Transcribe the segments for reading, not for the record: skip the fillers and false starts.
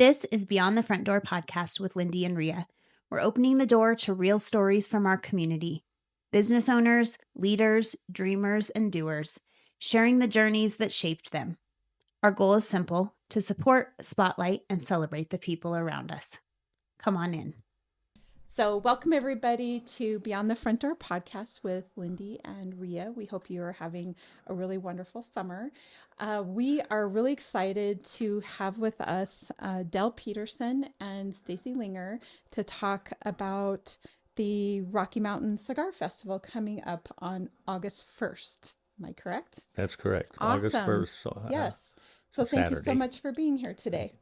This is Beyond the Front Door podcast with Lindy and Rhea. We're opening the door to real stories from our community. Business owners, leaders, dreamers, and doers, sharing the journeys that shaped them. Our goal is simple: to support, spotlight, and celebrate the people around us. Come on in. So welcome everybody to Beyond the Front Door podcast with Lindy and Rhea. We hope you are having a really wonderful summer. We are really excited to have with us Dell Peterson and Stacy Linger to talk about the Rocky Mountain Cigar Festival coming up on August 1st. Am I correct? That's correct. Awesome. August 1st. Yes. So thank you so Saturday. much for being here today.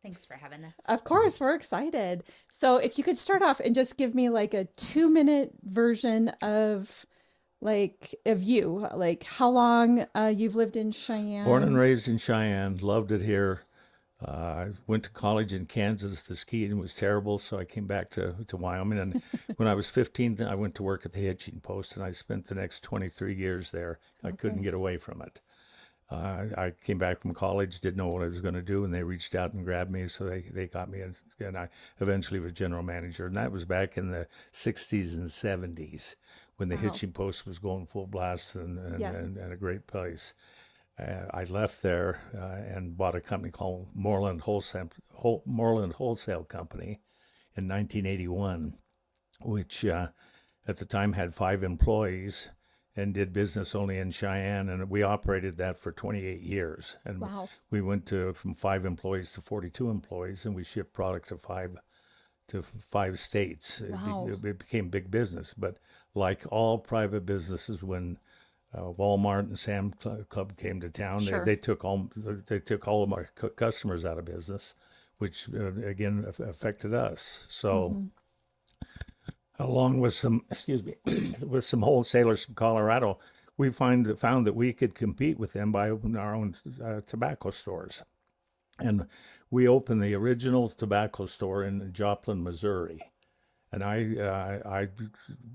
Thanks for having us. Of course, we're excited. So if you could start off and just give me like a 2-minute version of you, like how long you've lived in Cheyenne. Born and raised in Cheyenne, loved it here. I went to college in Kansas. The skiing was terrible, so I came back to Wyoming. And when I was 15, I went to work at the hitching post, and I spent the next 23 years there. I couldn't get away from it. I came back from college, didn't know what I was going to do, and they reached out and grabbed me, so they got me, and I eventually was general manager. And that was back in the 60s and 70s when the hitching post was going full blast and a great place. I left there and bought a company called Moreland Wholesale Company in 1981, which at the time had 5 employees and did business only in Cheyenne, and we operated that for 28 years. And Wow. we went from 5 employees to 42 employees, and we shipped product to five states. Wow. It became big business, but like all private businesses, when Walmart and Sam's Club came to town, Sure. they took all of our customers out of business, which again affected us. So along with some with some wholesalers from Colorado, we found that we could compete with them by opening our own tobacco stores. And we opened the original tobacco store in Joplin, Missouri. And I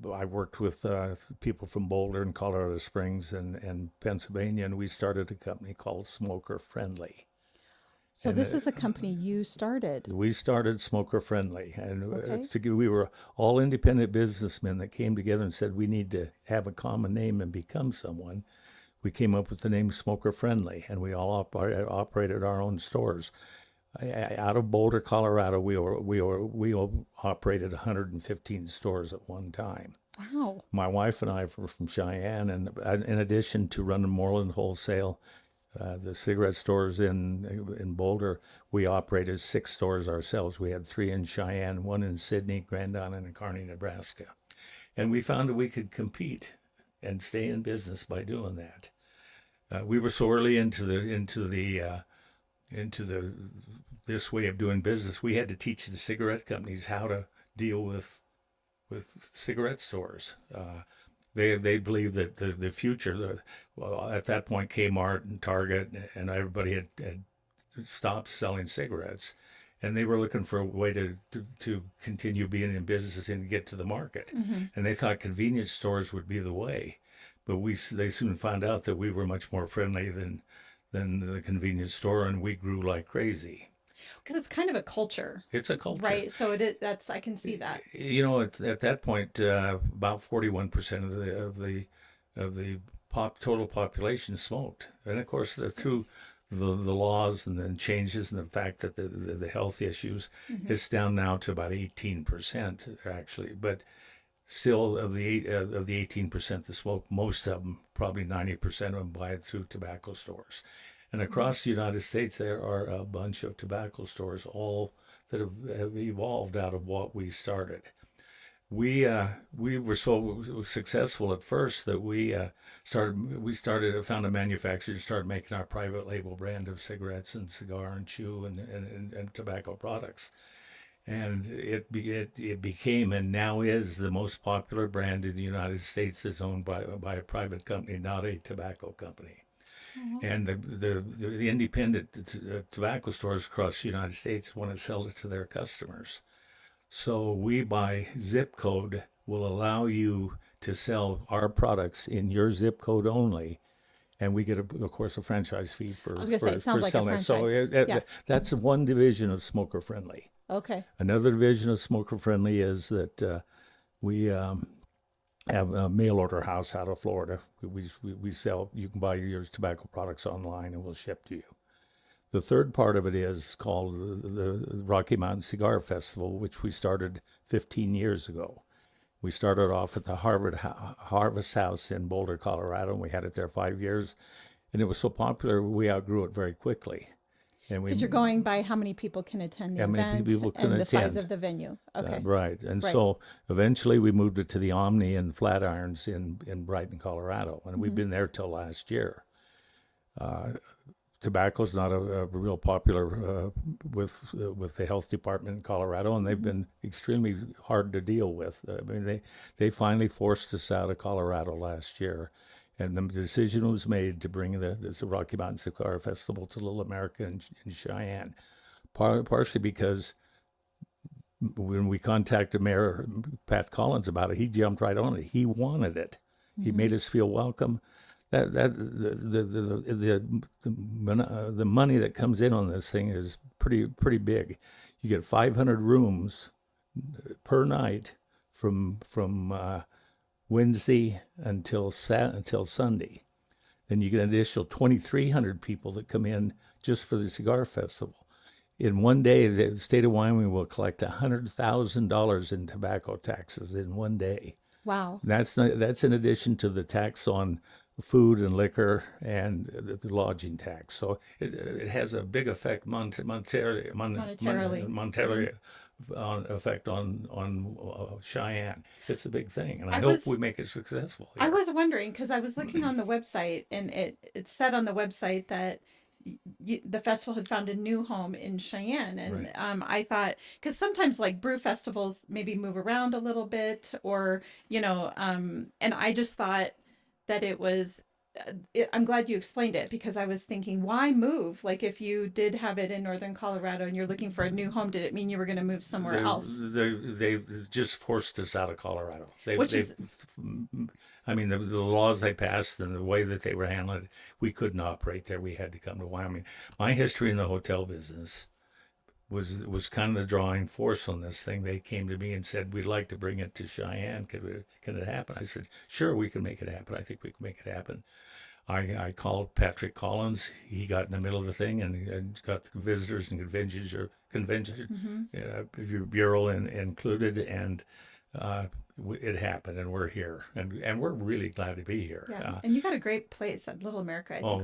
worked with people from Boulder and Colorado Springs and Pennsylvania, and we started a company called Smoker Friendly. So this is a company you started. We started Smoker Friendly, and Okay. we were all independent businessmen that came together and said we need to have a common name and become someone. We came up with the name Smoker Friendly, and we all operated our own stores. Out of Boulder, Colorado, we operated 115 stores at one time. Wow. My wife and I were from Cheyenne, and in addition to running Moreland Wholesale, the cigarette stores in Boulder, we operated 6 stores ourselves. We had 3 in Cheyenne, 1 in Sidney, Grand Island, and Kearney, Nebraska. And we found that we could compete and stay in business by doing that. We were so early into this way of doing business, we had to teach the cigarette companies how to deal with cigarette stores. They believed that the future, at that point, Kmart and Target and everybody had stopped selling cigarettes, and they were looking for a way to continue being in business and get to the market. And they thought convenience stores would be the way, but they soon found out that we were much more friendly than the convenience store, and we grew like crazy. Because it's kind of a culture. It's a culture, right? So I can see that. At that point, about 41% of the total population smoked, and of course, through the laws and then changes and the fact that the health issues, it's down now to about 18% actually, but still of the 18% that smoke, most of them, probably 90% of them, buy it through tobacco stores. And across the United States, there are a bunch of tobacco stores, all that have evolved out of what we started. We were so successful at first that we found a manufacturer, started making our private label brand of cigarettes and cigar and chew and tobacco products. And it became and now is the most popular brand in the United States that's owned by a private company, not a tobacco company. And the independent tobacco stores across the United States want to sell it to their customers. So we, by zip code, will allow you to sell our products in your zip code only and we get, of course, a franchise fee for I was going to say, it sounds like a selling it. So franchise. that's one division of Smoker Friendly. Okay. Another division of Smoker Friendly is that we have a mail order house out of Florida. We sell. You can buy your tobacco products online, and we'll ship to you. The third part of it is called the Rocky Mountain Cigar Festival, which we started 15 years ago. We started off at the Harvest House in Boulder, Colorado, and we had it there 5 years. And it was so popular, we outgrew it very quickly. Because you're going by how many people can attend the event and the size of the venue. Okay. Right. And so eventually we moved it to the Omni and Flatirons in Brighton, Colorado. And we've been there till last year. Tobacco is not a real popular with the health department in Colorado, and they've been extremely hard to deal with. I mean, they finally forced us out of Colorado last year, and the decision was made to bring the Rocky Mountain Cigar Festival to Little America in Cheyenne, partially because when we contacted Mayor Pat Collins about it, he jumped right on it. He wanted it. He made us feel welcome. The money that comes in on this thing is pretty big. You get 500 rooms per night from Wednesday until Sunday. Then you get an additional 2,300 people that come in just for the cigar festival. In one day, the state of Wyoming will collect $100,000 in tobacco taxes in one day. Wow. That's in addition to the tax on food and liquor and the lodging tax. So it has a big effect monetarily effect on Cheyenne. It's a big thing, and I hope we make it successful here. I was wondering, because I was looking on the website, and it said on the website that the festival had found a new home in Cheyenne, and right. I thought, because sometimes like brew festivals maybe move around a little bit, or and I just thought that it was I'm glad you explained it, because I was thinking, why move? Like, if you did have it in northern Colorado and you're looking for a new home, did it mean you were going to move somewhere else? They just forced us out of Colorado. I mean, the laws they passed and the way that they were handling it, we couldn't operate there. We had to come to Wyoming. My history in the hotel business was kind of the drawing force on this thing. They came to me and said, we'd like to bring it to Cheyenne. Can it happen? I said, sure, we can make it happen. I think we can make it happen. I called Patrick Collins. He got in the middle of the thing and got the visitors and convention bureau included, and it happened, and we're here, and we're really glad to be here. Yeah, and you got a great place at Little America. I think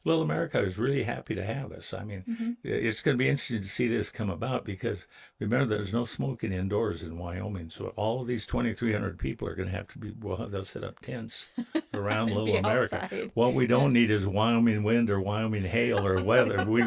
Little America is really happy to have us. I mean, it's going to be interesting to see this come about, because remember, there's no smoking indoors in Wyoming, so all of these 2,300 people are going to have to be. Well, they'll set up tents around Little America. Outside. What we don't need is Wyoming wind or Wyoming hail or weather. We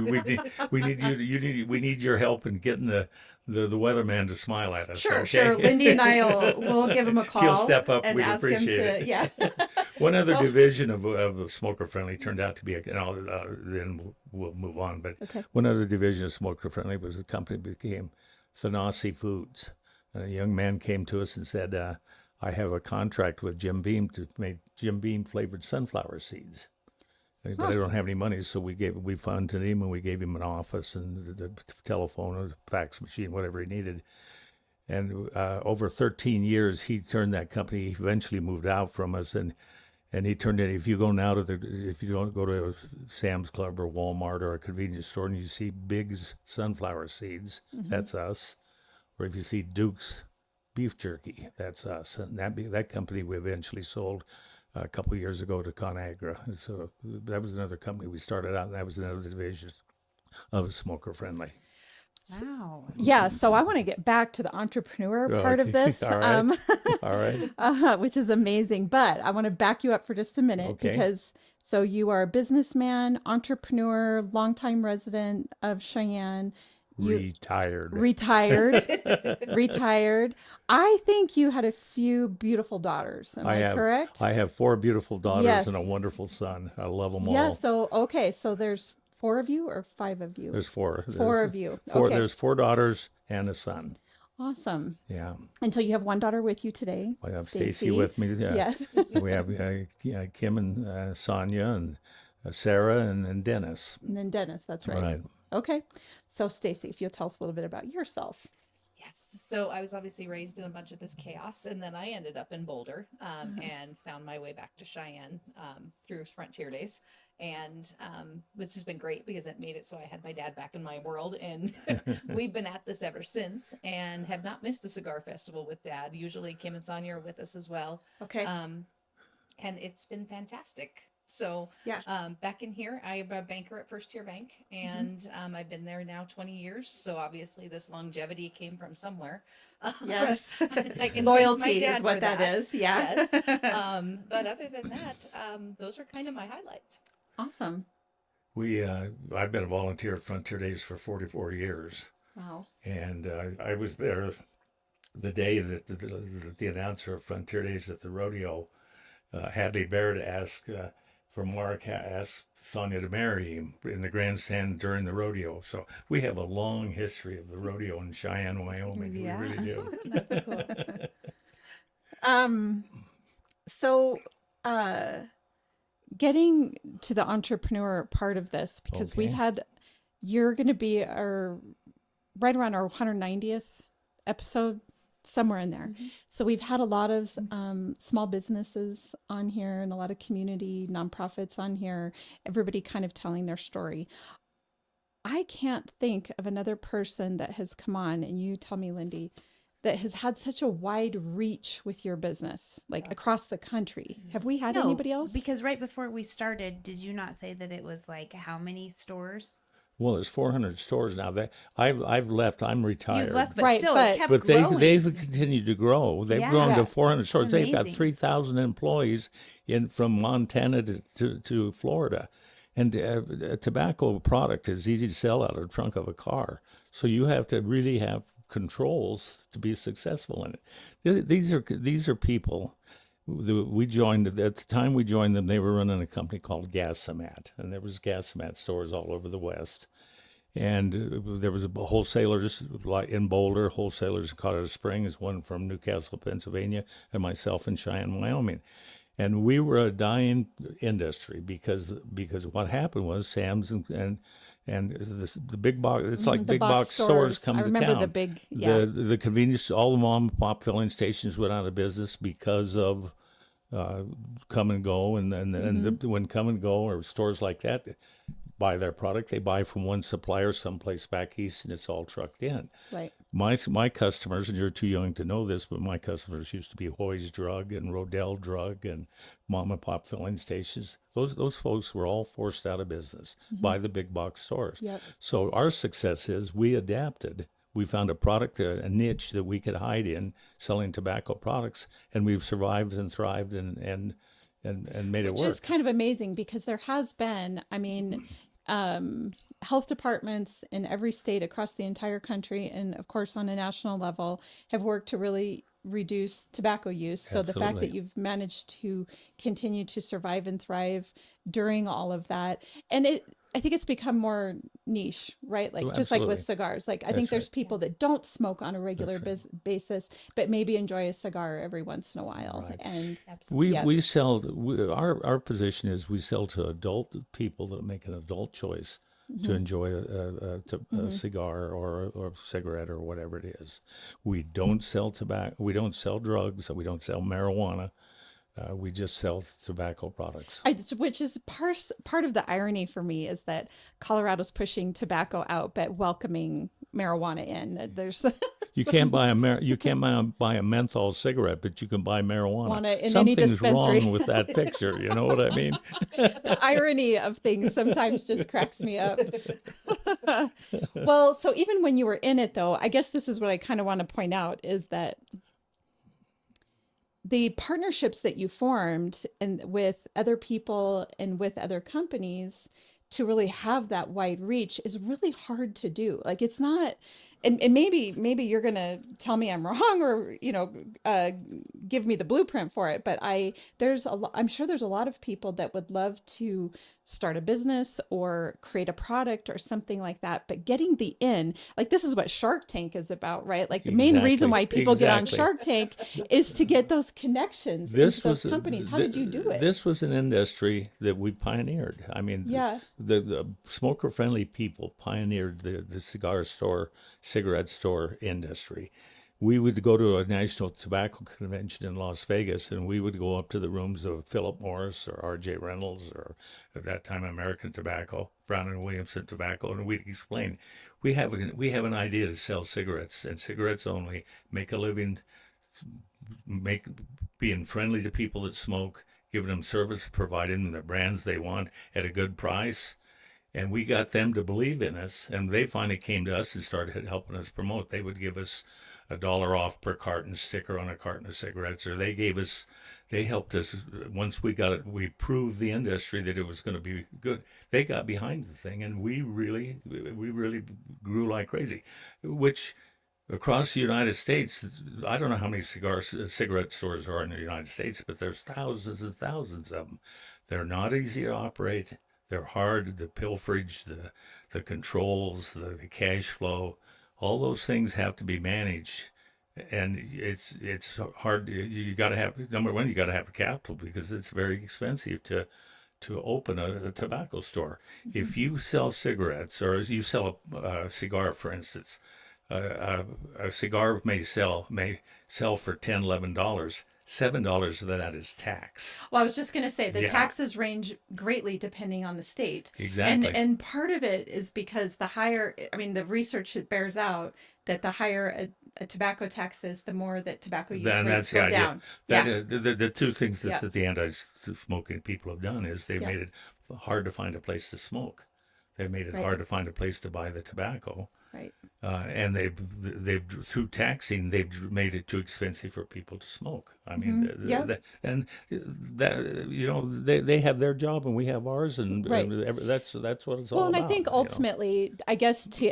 need your help in getting the weatherman to smile at us. Sure. Lindy and we'll give him a call. He'll step up. And We'd ask appreciate him to, it. One other division of Smoker Friendly turned out to be, then we'll move on. But one other division of Smoker Friendly was a company that became Thanasi Foods. And a young man came to us and said, I have a contract with Jim Beam to make Jim Beam flavored sunflower seeds. But I don't have any money, so we funded him, and we gave him an office and the telephone, a fax machine, whatever he needed. And over 13 years, he turned that company. He eventually moved out from us, and he turned it. If you don't go to Sam's Club or Walmart or a convenience store and you see Big's sunflower seeds, that's us. Or if you see Duke's beef jerky, that's us. And that company we eventually sold a couple of years ago to ConAgra. So that was another company we started out, and that was another division of Smoker Friendly. Wow. Yeah, so I want to get back to the entrepreneur part of this, All right. Which is amazing. But I want to back you up for just a minute, because so you are a businessman, entrepreneur, longtime resident of Cheyenne. Retired. I think you had a few beautiful daughters. Am I correct? I have 4 beautiful daughters and a wonderful son. I love them all. Yeah. So there's 4 of you or 5 of you? There's 4. 4 of you. There's 4 daughters and a son. Awesome. Yeah. And so you have one daughter with you today. I have Stacy with me. Yes. We have Kim and Sonia and Sarah and Dennis. And then Dennis, that's right. Right. Okay. So Stacy, if you'll tell us a little bit about yourself. Yes. So I was obviously raised in a bunch of this chaos, and then I ended up in Boulder and found my way back to Cheyenne through Frontier Days. And which has been great because it made it so I had my dad back in my world. And we've been at this ever since and have not missed a cigar festival with Dad. Usually Kim and Sonia are with us as well. Okay. And it's been fantastic. So back in here, I'm a banker at First Tier Bank, and I've been there now 20 years. So obviously this longevity came from somewhere. Yes. Like, Loyalty is what that is. Yeah. Yes. But other than that, those are kind of my highlights. Awesome. I've been a volunteer at Frontier Days for 44 years. Wow. And I was there the day that the announcer of Frontier Days at the rodeo, Hadley Baird, asked Sonia to marry him in the grandstand during the rodeo. So we have a long history of the rodeo in Cheyenne, Wyoming. Yeah. We really do. That's cool. So getting to the entrepreneur part of this, because you're going to be right around our 190th episode, somewhere in there. So we've had a lot of small businesses on here and a lot of community nonprofits on here, everybody kind of telling their story. I can't think of another person that has come on, and you tell me, Lindy, that has had such a wide reach with your business, like across the country. Have we had anybody else? Because right before we started, did you not say that it was like how many stores? Well, there's 400 stores now. That I've left. I'm retired. You've left, but Right, still, but- it kept But growing. they've continued to grow. They've Yeah. grown to Yes. 400 stores. They've got amazing. 3,000 employees from Montana to Florida. And a tobacco product is easy to sell out of the trunk of a car. So you have to really have controls to be successful in it. These are people. We joined at the time we joined them. They were running a company called Gasomat, and there was Gasomat stores all over the West. And there was a wholesalers in Boulder, wholesalers in Colorado Springs, one from Newcastle, Pennsylvania, and myself in Cheyenne, Wyoming. And we were a dying industry because what happened was Sam's and the big box. It's like The big box stores come I to remember town. the big, yeah. The convenience, all the mom and pop filling stations went out of business because of come and go, and when come and go or stores like that buy their product, they buy from one supplier someplace back east, and it's all trucked in. Right. My customers, and you're too young to know this, but my customers used to be Hoy's Drug and Rodell Drug and mom and pop filling stations. Those folks were all forced out of business by the big box stores. Yep. So our success is we adapted. We found a product, a niche that we could hide in, selling tobacco products, and we've survived and thrived and made it Which work. is kind of amazing because there has been, health departments in every state across the entire country, and of course on a national level, have worked to really reduce tobacco use. So the fact Absolutely. that you've managed to continue to survive and thrive during all of that, and I think it's become more niche, right? Like Oh, just like with absolutely. cigars. Like I think That's there's right. people that don't smoke on a regular basis, but maybe enjoy a cigar every once in a while. Right. And Absolutely. Yeah. We sell, our position is we sell to adult people that make an adult choice to enjoy a cigar or a cigarette or whatever it is. We don't sell tobacco, we don't sell drugs, we don't sell marijuana. We just sell tobacco products. Which is part of the irony for me is that Colorado's pushing tobacco out, but welcoming marijuana in. There's You can't buy a menthol cigarette, but you can buy marijuana. In any Something's dispensary. wrong with that picture. You know what I mean? The irony of things sometimes just cracks me up. Well, so even when you were in it, though, I guess this is what I kind of want to point out is that the partnerships that you formed and with other people and with other companies to really have that wide reach is really hard to do. Like it's not and maybe you're gonna tell me I'm wrong, or give me the blueprint for it. But I'm sure there's a lot of people that would love to start a business or create a product or something like that. But getting the in, like, this is what Shark Tank is about, right? Like, the main reason why people get on Shark Tank is to get those connections into those companies. How did you do it? This was an industry that we pioneered. I mean, the smoker-friendly people pioneered the cigarette store industry. We would go to a national tobacco convention in Las Vegas, and we would go up to the rooms of Philip Morris or R.J. Reynolds, or at that time American Tobacco, Brown and Williamson Tobacco, and we'd explain, we have an idea to sell cigarettes, and cigarettes only, make a living, being friendly to people that smoke, giving them service, providing them the brands they want at a good price. And we got them to believe in us, and they finally came to us and started helping us promote. They would give us $1 off per carton sticker on a carton of cigarettes, or they helped us. Once we got it, we proved the industry that it was going to be good. They got behind the thing, and we really grew like crazy, which across the United States, I don't know how many cigarette stores there are in the United States, but there's thousands and thousands of them. They're not easy to operate. They're hard. The pilferage, the controls, the cash flow, all those things have to be managed, and it's hard. You got to have, number one, you got to have the capital, because it's very expensive to open a tobacco store. If you sell cigarettes, or you sell a cigar, for instance, a cigar may sell for $10-11. $7 of that is tax. Well, I was just going to say the taxes range greatly depending on the state. Exactly. And part of it is because the research bears out that the higher a tobacco tax is, the more that tobacco use rates go down. The two things that the anti-smoking people have done is they've made it hard to find a place to smoke. They've made it hard to find a place to buy the tobacco. Right. And they've through taxing, they've made it too expensive for people to smoke. I mean, they have their job and we have ours, and that's what it's all about. Well, and I think ultimately, I guess to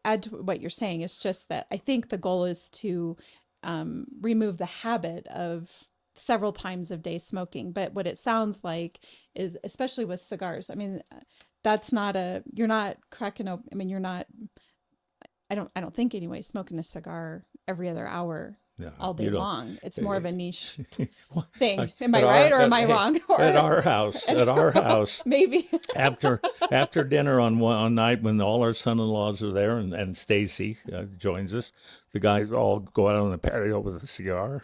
add to what you're saying, it's just that I think the goal is to remove the habit of several times of day smoking. But what it sounds like is, especially with cigars, I mean, that's not you're not cracking open. I mean, you're not, I don't think anyway, smoking a cigar every other hour all day long. It's more of a niche thing. Am I right, or am I wrong? At our house, maybe after dinner on night, when all our son-in-laws are there, and Stacy joins us, the guys all go out on the patio with a cigar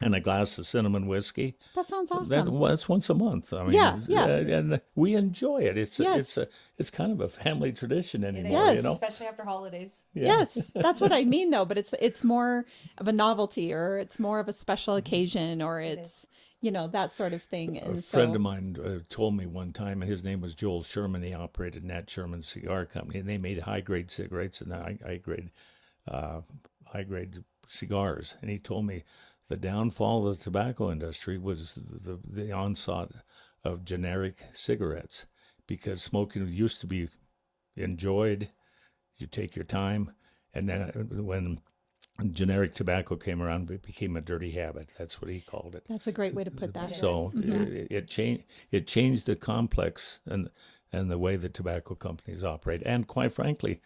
and a glass of cinnamon whiskey. That sounds awesome. That's once a month. I mean, and we enjoy it. It's kind of a family tradition anymore. Yes, especially after holidays. Yeah. Yes, that's what I mean, though. But it's more of a novelty, or it's more of a special occasion, or it's that sort of thing. A friend of mine told me one time, and his name was Joel Sherman. He operated Nat Sherman Cigar Company, and they made high-grade cigarettes and high-grade cigars. And he told me the downfall of the tobacco industry was the onslaught of generic cigarettes, because smoking used to be enjoyed. You take your time, and then when generic tobacco came around, it became a dirty habit. That's what he called it. That's a great way to put that. So it changed the complex and the way that tobacco companies operate. And quite frankly,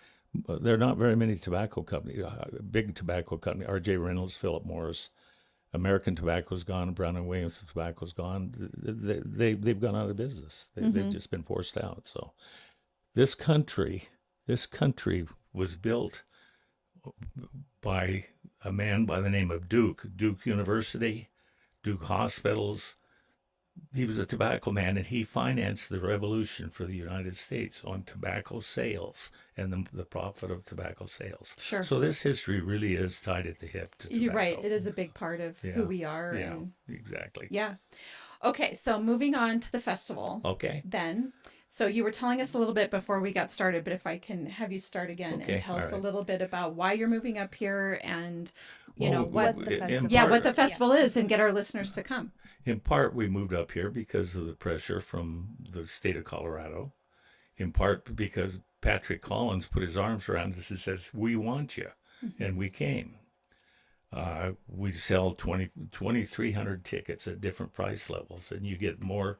there are not very many tobacco companies, big tobacco company. R.J. Reynolds, Philip Morris, American Tobacco's gone, Brown and Williamson Tobacco's gone. They've gone out of business. They've just been forced out. So this country was built by a man by the name of Duke University, Duke Hospitals. He was a tobacco man, and he financed the revolution for the United States on tobacco sales and the profit of tobacco sales. Sure. So this history really is tied at the hip to tobacco. You're right. It is a big part of who we are. Yeah, exactly. Yeah. Okay, so moving on to the festival. Okay. Then, so you were telling us a little bit before we got started, but if I can have you start again and tell us a little bit about why you're moving up here, and what the festival is, and get our listeners to come. In part, we moved up here because of the pressure from the state of Colorado. in part because Patrick Collins put his arms around us and says, "We want you," and we came. We sell 2,300 tickets at different price levels, and you get more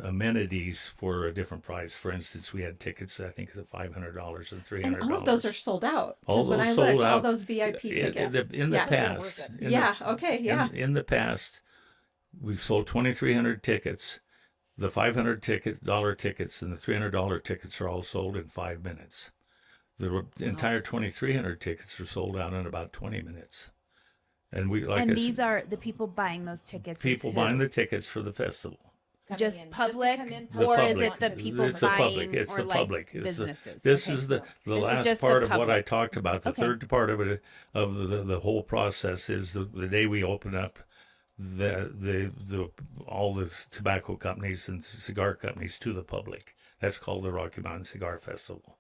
amenities for a different price. For instance, we had tickets, I think, at $500 and $300. And all of those are sold out. All Because when those I sold looked, all out those VIP tickets. in the Yeah. past. In the past, we've sold 2,300 tickets. The $500 tickets and the $300 tickets are all sold in 5 minutes. The entire 2,300 tickets are sold out in about 20 minutes. And these are the people buying those tickets. People buying the tickets for the festival. Just public, The or is public. it the people It's the buying, public. It's or the like public. businesses? This Okay. is the This is last just the part of what I public. talked about. The Okay. third part of it, of the whole process, is the day we open up all the tobacco companies and cigar companies to the public. That's called the Rocky Mountain Cigar Festival.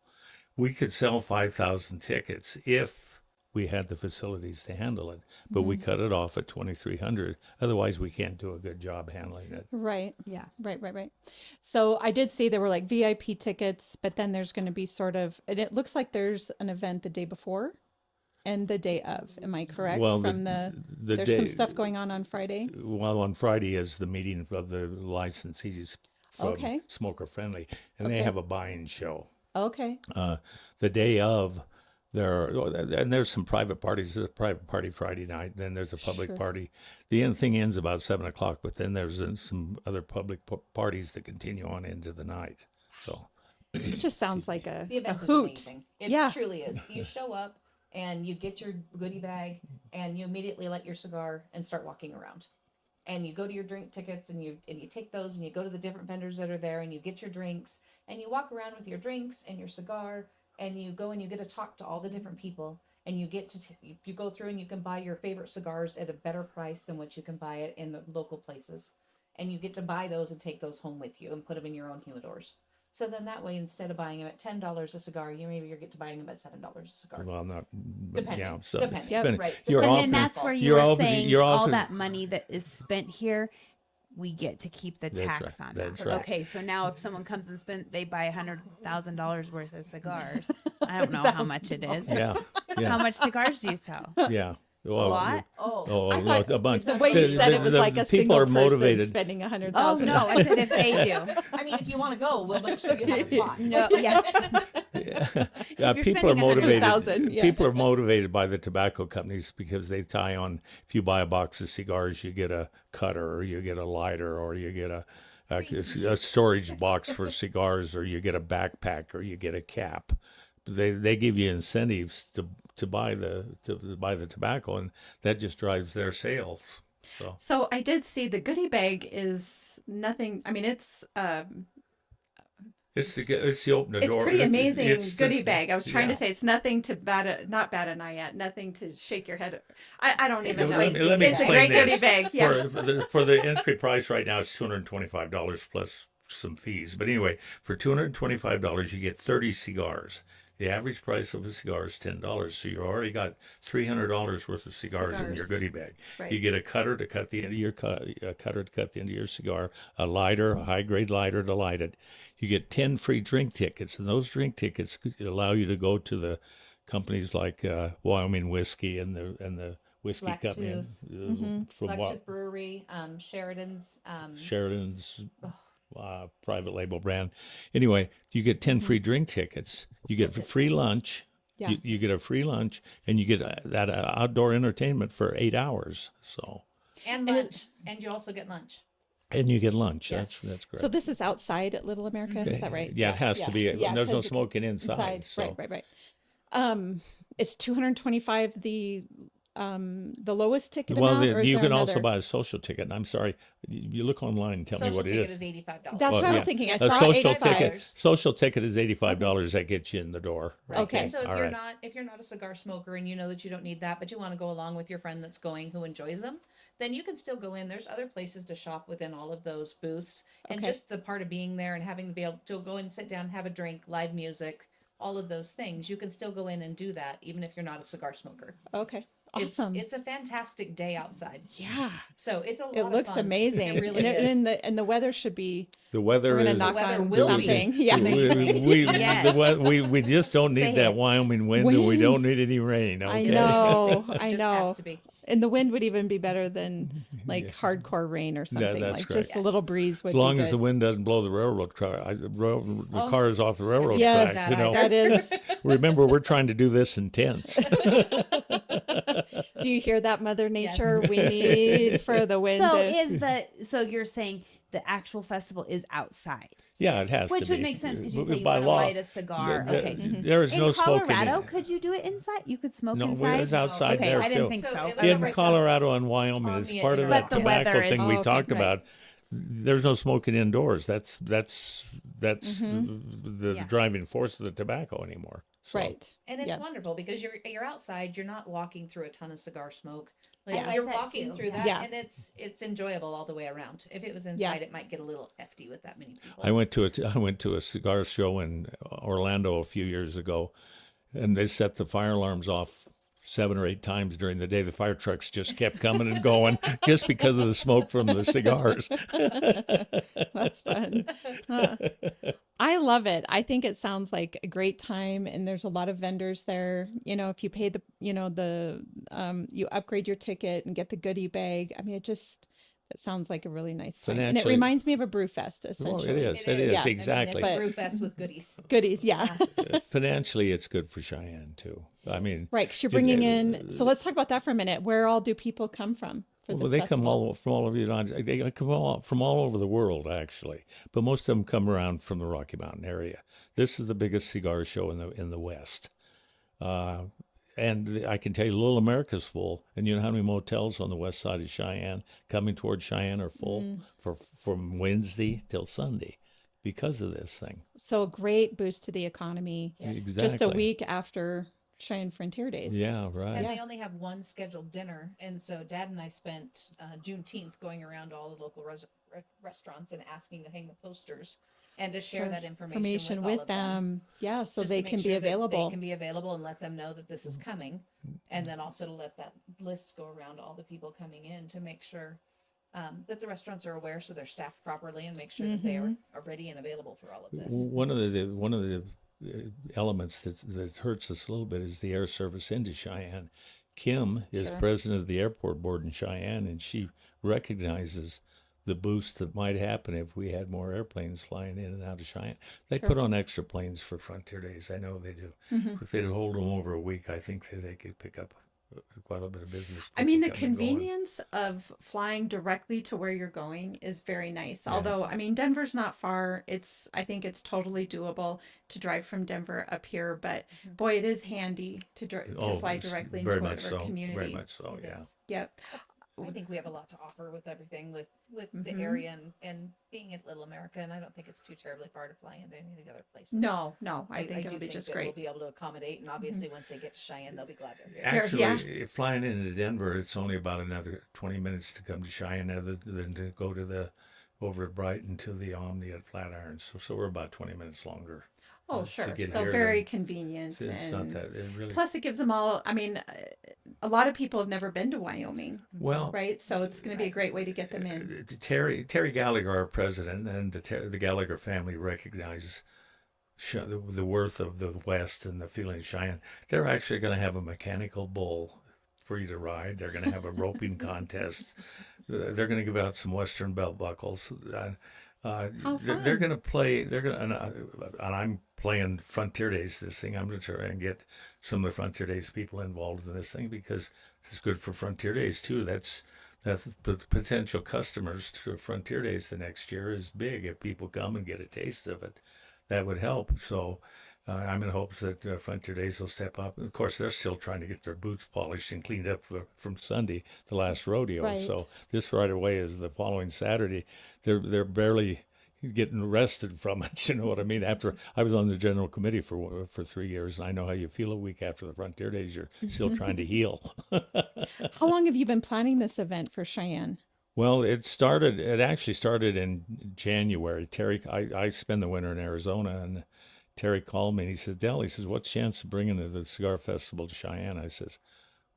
We could sell 5,000 tickets if we had the facilities to handle it, but we cut it off at 2,300. Otherwise, we can't do a good job handling it. Right. Yeah. Right. So I did see there were like VIP tickets, but then there's going to be sort of, and it looks like there's an event the day before and the day of. Am I correct? Well, There's some stuff going on Friday. Well, on Friday is the meeting of the licensees from Okay. Smoker Friendly, and they Okay. have a buying show. Okay. The day of, there's some private parties. There's a private party Friday night, then there's a public Sure. party. The end thing ends about 7:00, but then there's some other public parties that continue on into the night. So It just sounds like a The event is hoot. amazing. It Yeah. truly is. You show up and you get your goodie bag and you immediately light your cigar and start walking around. And you go to your drink tickets and you take those and you go to the different vendors that are there and you get your drinks and you walk around with your drinks and your cigar and you go and you get to talk to all the different people and you get to you go through and you can buy your favorite cigars at a better price than what you can buy it in the local places. And you get to buy those and take those home with you and put them in your own humidors. So then that way, instead of buying them at $10 a cigar, you get to buying them at $7 a cigar. well, not Depending. yeah, so Depending. Yep. depending. Right. You're And often, then that's where you you're were often- saying you're all often- that money that is spent here, we get to keep the That's tax right. on That's that. right. Okay, so now if someone comes and they buy $100,000 worth of cigars, I don't know how much it is. yeah, How yeah, much cigars do you sell? yeah. A lot? Oh, I thought a bunch. the way you said it was like a people single are person motivated. spending Oh $100,000. no, I said if they do. I mean, if you want to go, we'll make sure you have a spot. No, yeah. Yeah, you're people are spending motivated. $100,000, yeah. People are motivated by the tobacco companies because they tie on. If you buy a box of cigars, you get a cutter, or you get a lighter, or you get a storage box for cigars, or you get a backpack, or you get a cap. They give you incentives to buy the tobacco, and that just drives their sales. So I did see the goodie bag is nothing. I mean, it's It's the open it's door. pretty amazing It's goodie just- bag. I was trying to yeah. say it's nothing to not bat an eye at, nothing to shake your head. I don't It's even a know. great- Let me It's a explain great this. goodie bag. Yeah. For the entry price right now, it's $225 plus some fees. But anyway, for $225, you get 30 cigars. The average price of a cigar is $10, so you already got $300 worth of cigars in your goodie bag. Right. You get a cutter to cut the end of your cigar, a lighter, a high grade lighter to light it. You get 10 free drink tickets, and those drink tickets allow you to go to the companies like Wyoming Whiskey and the whiskey Black company Tooth. from Black Brewery, Sheridan's. Sheridan's private label brand. Anyway, you get 10 free drink tickets. You get a free lunch. Yeah. You get a free lunch, and you get that outdoor entertainment for 8 hours. So, And lunch. And you also get lunch. and you get lunch. Yes. That's great. So this is outside at Little America. Is that right? Yeah, it has to be. Yeah, There's no 'cause smoking inside. Inside. So. Right. It's $225 the lowest ticket Well, amount, or is you there can also another? buy a social ticket. And I'm sorry, you look online and tell me Social what it ticket is. is $85. That's Well, what I was yeah. thinking. I A saw social $85. ticket. Social ticket is $85. That gets you in the door. Right. Okay. And so All right. if you're not a cigar smoker and you know that you don't need that, but you want to go along with your friend that's going who enjoys them, then you can still go in. There's other places to shop within all of those booths, and Okay. just the part of being there and having to be able to go and sit down, have a drink, live music, all of those things, you can still go in and do that even if you're not a cigar smoker. Okay. Awesome. It's a fantastic day outside. Yeah. So it's a lot It of looks fun. amazing. It really is. And the weather should be, The weather we're going to is knock The weather on will be something. Yeah. amazing. Yes. we just don't need Say that it. Wyoming wind, and we Wind. don't need any rain. I Okay? know. It I just know. has to be. And the wind would even be better than like hardcore rain or something. that's Like right. just a little breeze would As long be as good. the wind doesn't blow the railroad car, the cars off the railroad Yes, tracks. You know, that is. remember we're trying to do this in tents. Do you hear that, Mother Nature? Yes. We need for the wind. So you're saying the actual festival is outside, Yeah, it has which to would be. make sense because you say you by want to law. light a cigar. Okay. There is In no smoking. Colorado, could you do it inside? You could smoke No, inside. it's outside Okay, there I didn't too. think So so. it I was In like, Colorado and Wyoming, on it's the part of internet. that But the tobacco weather is- thing we okay, talked right. about. There's no smoking indoors. That's the Yeah. driving force of the tobacco anymore. So, Right. And it's Yeah. wonderful because you're outside, you're not walking through a ton of cigar smoke. I Like like you're that walking too, through yeah. that Yeah. and it's enjoyable all the way around. If it was inside, it might get a little hefty with that many people. I went to a cigar show in Orlando a few years ago, and they set the fire alarms off 7 or 8 times during the day. The fire trucks just kept coming and going just because of the smoke from the cigars. That's fun. Huh. I love it. I think it sounds like a great time, and there's a lot of vendors there. You know, if you pay you upgrade your ticket and get the goodie bag. I mean, it sounds like a really nice time, and it Financially- reminds me of a brew fest Well, essentially. it is Yeah. exactly. I mean, it's But- a brew fest with goodies. Goodies, yeah. Financially, it's good for Cheyenne too. I mean, Right, because you're bringing in. So let's talk about that for a minute. Where all do people come from for well, this they festival? come all from all of the United. They come from all over the world, actually. But most of them come around from the Rocky Mountain area. This is the biggest cigar show in the West, and I can tell you, Little America's full. And you know how many motels on the west side of Cheyenne, coming towards Cheyenne, are full from Wednesday till Sunday because of this thing. So a great boost to the economy. Yes. Just a Exactly. week after Cheyenne Frontier Days. Yeah, right. And they only have one scheduled dinner. And so Dad and I spent Juneteenth going around all the local restaurants and asking to hang the posters and to share that information with all of them. Yeah, so Just they to make can sure be that available. They can be available and let them know that this is coming. And then also to let that list go around all the people coming in to make sure that the restaurants are aware so they're staffed properly and make sure that they are ready and available for all of this. One of the elements that hurts us a little bit is the air service into Cheyenne. Kim is Sure. president of the airport board in Cheyenne, and she recognizes the boost that might happen if we had more airplanes flying in and out of Cheyenne. They Sure. put on extra planes for Frontier Days. I know they do. If they'd hold them over a week, I think they could pick up quite a bit of business. I mean, the people coming and going. convenience of flying directly to where you're going is very nice. Although, I mean, Denver's not far. I think it's totally doable to drive from Denver up here. But boy, it is handy to fly it's directly very into much our so. community. Very much so, It yeah. is. Yep. I think we have a lot to offer with everything with the area and being at Little America. And I don't think it's too terribly far to fly into any of the other places. No, I do think it'll be just that great. We'll be able to accommodate. And obviously, once they get to Cheyenne, they'll be glad they're here. Actually, flying into Denver, it's only about another 20 minutes to come to Cheyenne, other than to go to over at Brighton to the Omni at Flatirons. So we're about 20 minutes longer. Oh, to sure. get So here very than- convenient. It's not that it really. Plus, it gives them all. I mean, a lot of people have never been to Wyoming, Well, right? So it's going to be a great way to get them in. Terry Gallagher, our president, and the Gallagher family recognizes the worth of the West and the feeling of Cheyenne. They're actually going to have a mechanical bull for you to ride. They're going to have a roping contest. They're going to give out some Western belt buckles. How They're fun. going to play. They're going and I'm playing Frontier Days. This thing, I'm going to try and get some of the Frontier Days people involved in this thing because it's good for Frontier Days too. That's the potential customers to Frontier Days the next year is big. If people come and get a taste of it, that would help. So I'm in hopes that Frontier Days will step up. Of course, they're still trying to get their boots polished and cleaned up from Sunday, the last rodeo. Right. So this right away is the following Saturday. They're barely getting rested from it. You know what I mean? After I was on the general committee for 3 years, and I know how you feel a week after the Frontier Days. You're still trying to heal. How long have you been planning this event for Cheyenne? Well, it actually started in January. Terry, I spend the winter in Arizona, and Terry called me and he says, Dell, he says, what's the chance of bringing the cigar festival to Cheyenne? I says,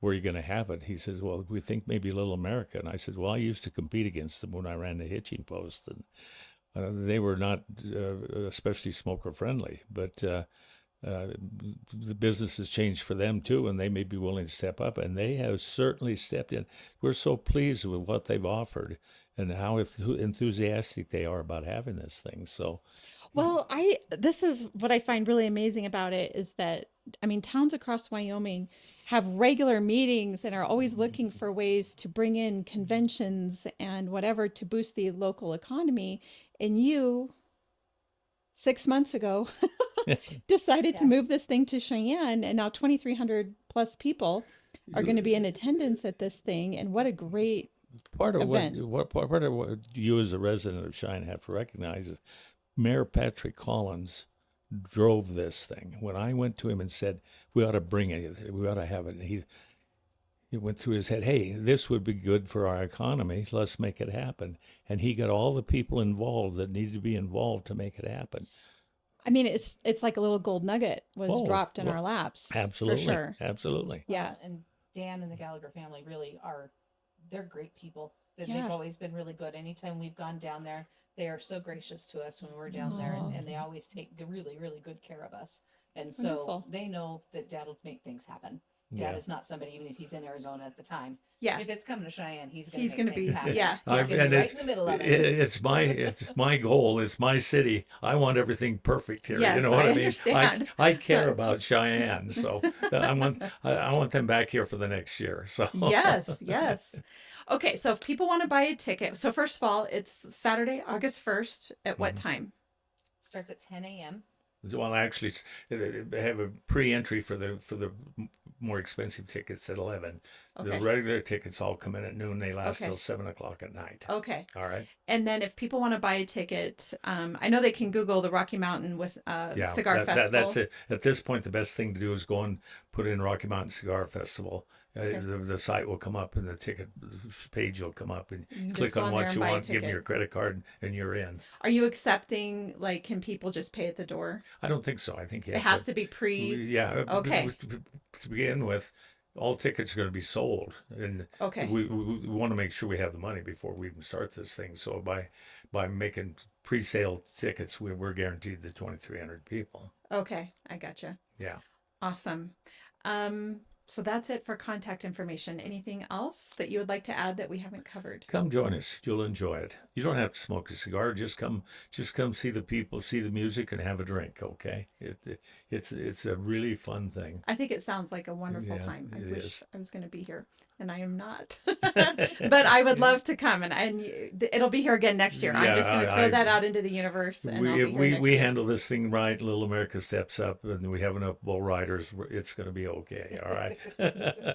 where are you going to have it? He says, well, we think maybe Little America. And I said, well, I used to compete against them when I ran the hitching post, and they were not especially smoker friendly, but the business has changed for them too, and they may be willing to step up, and they have certainly stepped in. We're so pleased with what they've offered and how enthusiastic they are about having this thing. So, Well, this is what I find really amazing about it is that, I mean, towns across Wyoming have regular meetings and are always looking for ways to bring in conventions and whatever to boost the local economy. And you, 6 months ago, decided to move Yes. this thing to Cheyenne, and now 2,300 plus people are going to be in attendance at this thing. And what a great part of event. part of what you as a resident of Cheyenne have to recognize is Mayor Patrick Collins drove this thing. When I went to him and said, we ought to bring it, we ought to have it, and it went through his head, hey, this would be good for our economy. Let's make it happen. And he got all the people involved that needed to be involved to make it happen. I mean, it's like a little gold nugget was Oh, dropped in well, our laps. absolutely. For sure. Absolutely. Yeah. And Dan and the Gallagher family really they're great people. Yeah. They've always been really good. Anytime we've gone down there, they are so gracious to us when we're down there, Aw. and they always take really, really good care of us. And so Wonderful. they know that Dad will make things happen. Dad is not somebody, even if he's in Arizona at the time. Yeah. If it's coming to Cheyenne, he's He's going gonna to make be- things happen. yeah. He's going to be right in the middle of it. It's my goal. It's my city. I want everything perfect here. Yes, you know what I I mean? understand. I care about Cheyenne, so I want them back here for the next year. So Yes, yes. Okay, so if people want to buy a ticket, so first of all, it's Saturday, August 1st at what time? Starts at 10 a.m. Well, actually, they have a pre-entry for the more expensive tickets at 11. Okay. The regular tickets all come in at noon. They last Okay. till 7 o'clock at night. Okay. All right. And then if people want to buy a ticket, I know they can Google the Rocky Mountain with Cigar Festival. That's it. At this point, the best thing to do is go and put in Rocky Mountain Cigar Festival. Okay. The site will come up and the ticket page will come up, and You can just click go on on there what and you buy a want, give them ticket. your credit card, and you're in. Are you accepting, like, can people just pay at the door? I don't think so. I think you It have has to be pre. Yeah. Okay. To begin with, all tickets are going to be sold, and Okay. we want to make sure we have the money before we even start this thing. So by making pre-sale tickets, we're guaranteed the 2,300 people. Okay, I gotcha. Yeah. Awesome. So that's it for contact information. Anything else that you would like to add that we haven't covered? Come join us. You'll enjoy it. You don't have to smoke a cigar. Just come see the people, see the music, and have a drink. Okay? It's a really fun thing. I think it sounds like a wonderful Yeah, time. I it wish is. I was going to be here, and I am not. But I would love to come, and it'll be here again next year. I'm Yeah, just going to throw I- that out into the universe, and I'll be here next We year. handle this thing right. Little America steps up, and we have enough bull riders. It's going to be okay. All right.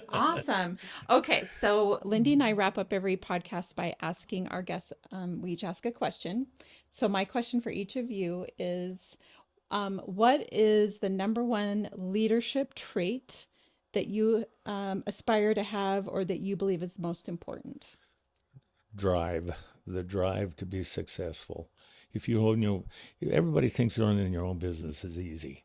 Awesome. Okay, so Lindy and I wrap up every podcast by asking our guests, we each ask a question. So my question for each of you is, what is the number one leadership trait that you aspire to have or that you believe is the most important? The drive to be successful. If you own everybody thinks owning your own business is easy.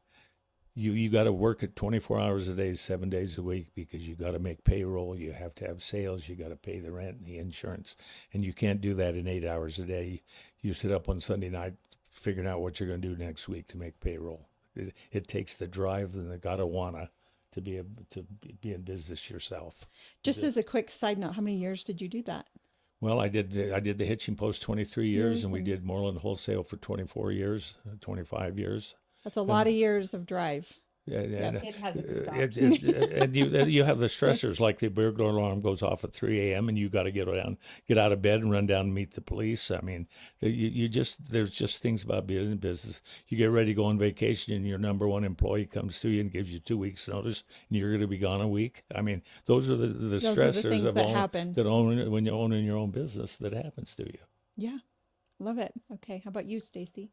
You got to work at 24 hours a day, 7 days a week, because you got to make payroll. You have to have sales. You got to pay the rent and the insurance, and you can't do that in 8 hours a day. You sit up on Sunday night figuring out what you're going to do next week to make payroll. It takes the drive and the gotta wanna to be in business yourself. Just as a quick side note, how many years did you do that? Well, I did the hitching post 23 years, and we and- did Moreland Wholesale for 24 years, 25 years. That's a lot of years of drive. And It hasn't stopped. and you have the stressors, like the burglar alarm goes off at 3 a.m. and you got to get out of bed and run down and meet the police. I mean, there's just things about being in business. You get ready to go on vacation and your number one employee comes to you and gives you 2 weeks notice, and you're going to be gone a week. I mean, those are the Those are the stressors things of that happen. when you're owning your own business that happens to you. Yeah, love it. Okay, how about you, Stacy?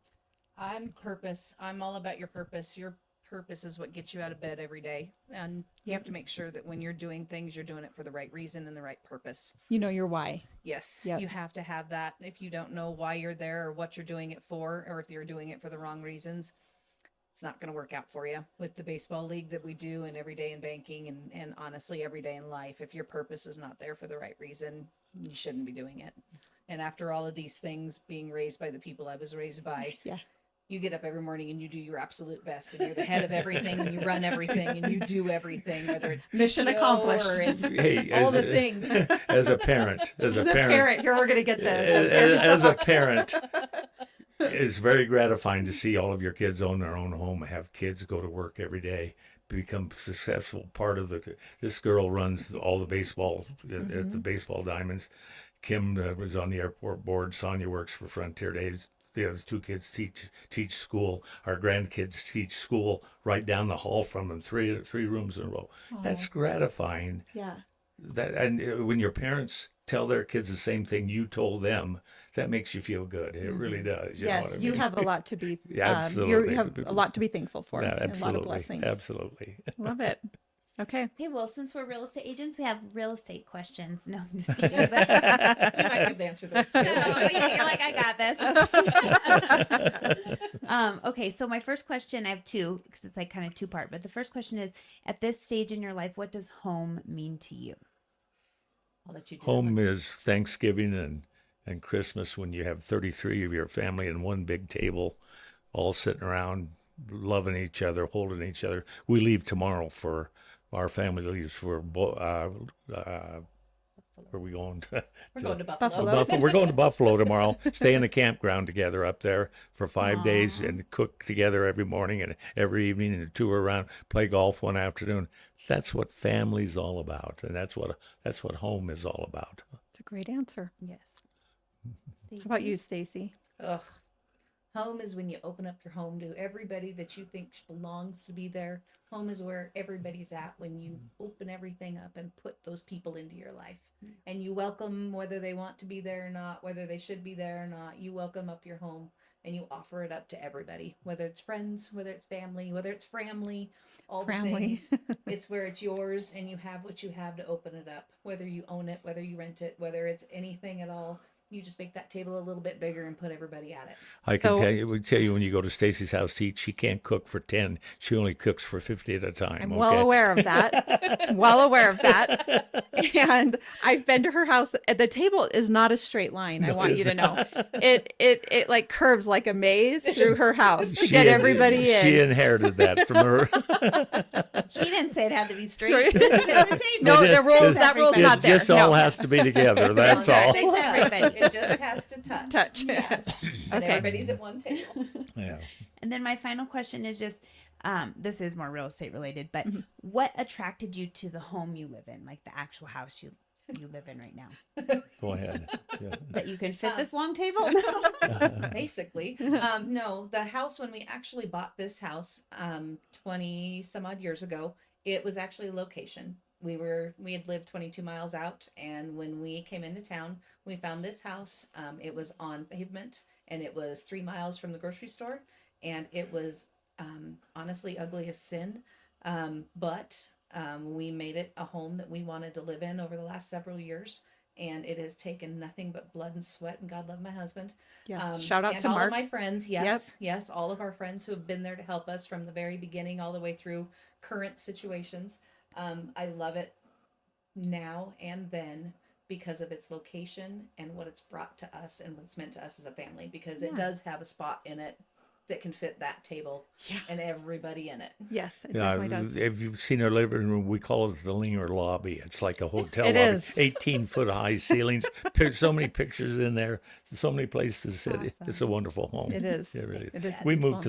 I'm purpose. I'm all about your purpose. Your purpose is what gets you out of bed every day. And you have to make sure that when you're doing things, you're doing it for the right reason and the right purpose. You know your why. Yes, Yep. you have to have that. If you don't know why you're there or what you're doing it for, or if you're doing it for the wrong reasons, it's not going to work out for you with the baseball league that we do, and every day in banking, and honestly every day in life. If your purpose is not there for the right reason, you shouldn't be doing it. And after all of these things, being raised by the people I was raised by, Yeah. you get up every morning and you do your absolute best, and you're the head of everything, and you run everything, and you do everything, whether it's Mission PTO accomplished. or it's Hey, all the things. As a parent, As a parent, here we're going to get the as a parent, it's very gratifying to see all of your kids own their own home, have kids go to work every day, become successful part of the. This girl runs all the baseball at the baseball diamonds. Kim was on the airport board. Sonia works for Frontier Days. The other two kids teach school. Our grandkids teach school right down the hall from them, three rooms in a row. That's gratifying. Yeah. That, and when your parents tell their kids the same thing you told them, that makes you feel good. It really does. You know Yes, what I you mean? have a lot to be. Yeah, absolutely. You have a lot to be thankful for. Yeah, And a lot of absolutely. blessings. Absolutely. Love it. Okay. Okay, well, since we're real estate agents, we have real estate questions. No, I'm just kidding. But, You might be able to answer those too. you're like, I got this. Okay, so my first question, I have two, because it's like kind of two-part. But the first question is, at this stage in your life, what does home mean to you? I'll let you do Home that one. is Thanksgiving and Christmas when you have 33 of your family in one big table, all sitting around, loving each other, holding each other. We leave tomorrow for our family leaves for where are we going to? We're going to Buffalo. Buffalo. We're going to Buffalo tomorrow. Stay in the campground together up there for 5 days and cook together every morning and every evening and tour around, play golf one afternoon. That's what family's all about, and that's what home is all about. It's a great answer. Yes. How about you, Stacy? Ugh. Home is when you open up your home to everybody that you think belongs to be there. Home is where everybody's at when you open everything up and put those people into your life. And you welcome whether they want to be there or not, whether they should be there or not. You welcome up your home and you offer it up to everybody, whether it's friends, whether it's family, whether it's family, all the Family. things. It's where it's yours and you have what you have to open it up, whether you own it, whether you rent it, whether it's anything at all. You just make that table a little bit bigger and put everybody at it. I can So- tell you when you go to Stacy's house to eat, she can't cook for 10. She only cooks for 50 at a time. I'm okay? well aware of that. Well aware of that. And I've been to her house. The table is not a straight line. I want you to know. It like curves like a maze through her house to get everybody She in. inherited that from her. He didn't say it had to be straight. Sorry. To the table. No, the rules. That rule's It not there. just all No. has to be together. That's all. It does. It just has to touch. Touch. Yes. And Okay. everybody's at one table. Yeah. And then my final question is just, this is more real estate related, but what attracted you to the home you live in, like the actual house you live in right now? Go ahead. Yeah. That you can fit this long table? Basically. No, the house, when we actually bought this house 20 some odd years ago, it was actually a location. We had lived 22 miles out, and when we came into town, we found this house. It was on pavement, and it was 3 miles from the grocery store, and it was honestly ugly as sin. But we made it a home that we wanted to live in over the last several years, and it has taken nothing but blood and sweat, and God love my husband. Yes. Shout out and to all Mark. of my friends. Yes, all of our friends who have been there to help us from the very beginning all the way through current situations. I love it now and then because of its location and what it's brought to us and what it's meant to us as a family, because it does have a spot in it that can fit that table and everybody in it. Yes, it Yeah, definitely does. if you've seen our living room, we call it the Linger lobby. It's like a hotel It lobby. is. 18-foot high ceilings. So many pictures in there. So many places to sit. Awesome. It's a wonderful home. It is. It really is. It is We beautiful. moved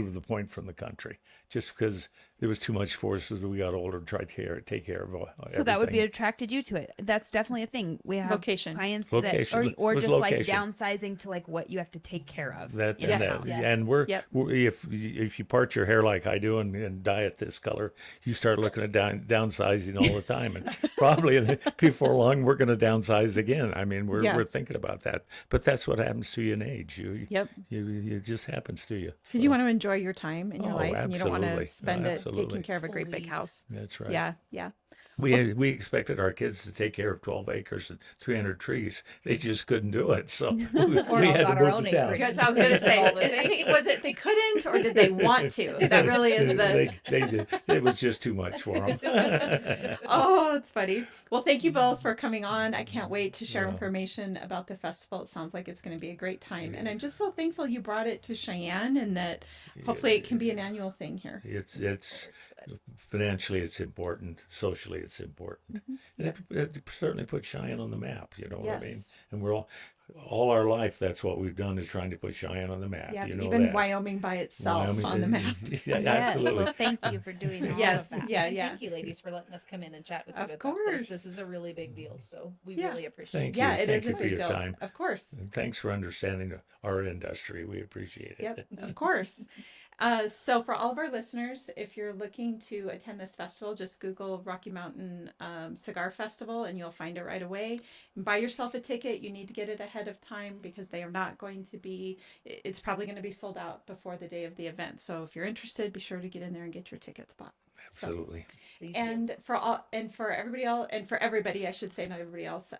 to the point from the country just because there was too much for us as we got older to try to take care of everything. So that would be attracted you to it. That's definitely a thing. We have Location. clients Location. that, or It was just location. like downsizing to like what you have to take care of. That, Yes. and, that. Yes. And we're, Yep. if you part your hair like I do and dye it this color, you start looking at downsizing all the time, and probably before long we're going to downsize again. I mean, we're thinking about that, but that's what happens to you in age. It just happens to you. Because you want to enjoy your time in your Oh, life, and you don't want absolutely. to spend it Absolutely. taking care of a great big Please. house. That's right. Yeah, yeah. We expected our kids to take care of 12 acres and 300 trees. They just couldn't do it, so we Or had to got our move own to town. acreage. Yes, I was going to say, All the things. was it they couldn't or did they want to? That really is the. They did. It was just too much for them. Oh, it's funny. Well, thank you both for coming on. I can't wait to share Yeah. information about the festival. It sounds like it's going to be a great time. And I'm just so thankful you brought it to Cheyenne and that hopefully it can be an annual thing here. It's financially it's important, socially it's important, and it certainly puts Cheyenne on the map. You know what I mean? Yes. And we're all our life that's what we've done is trying to put Cheyenne on the map. Yeah, You know even that. Wyoming by itself Wyoming, on the map. Yeah, Yes. absolutely. Well, thank you for doing all Yes, of that. yeah, And yeah. Thank you, ladies, for letting us come in and chat with you Of about course. this. This is a really big deal, so we Yeah. really appreciate Thank it. you. Yeah, it Thank is you a for big your deal. time. Of course. And thanks for understanding our industry. We appreciate it. Yep, of course. So for all of our listeners, if you're looking to attend this festival, just Google Rocky Mountain Cigar Festival and you'll find it right away. And buy yourself a ticket. You need to get it ahead of time because they are not going to be, it's probably going to be sold out before the day of the event. So if you're interested, be sure to get in there and get your ticket spot. Absolutely. Please do. And for everybody, I should say, not everybody else.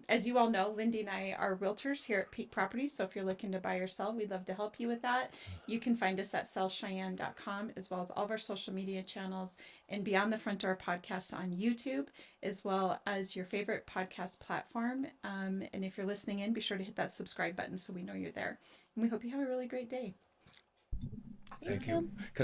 As you all know, Lindy and I are realtors here at Peak Properties. So if you're looking to buy or sell, we'd love to help you with that. You can find us at sellcheyenne.com as well as all of our social media channels and Beyond the Front Door podcast on YouTube, as well as your favorite podcast platform. And if you're listening in, be sure to hit that subscribe button so we know you're there. And we hope you have a really great day. Thank you.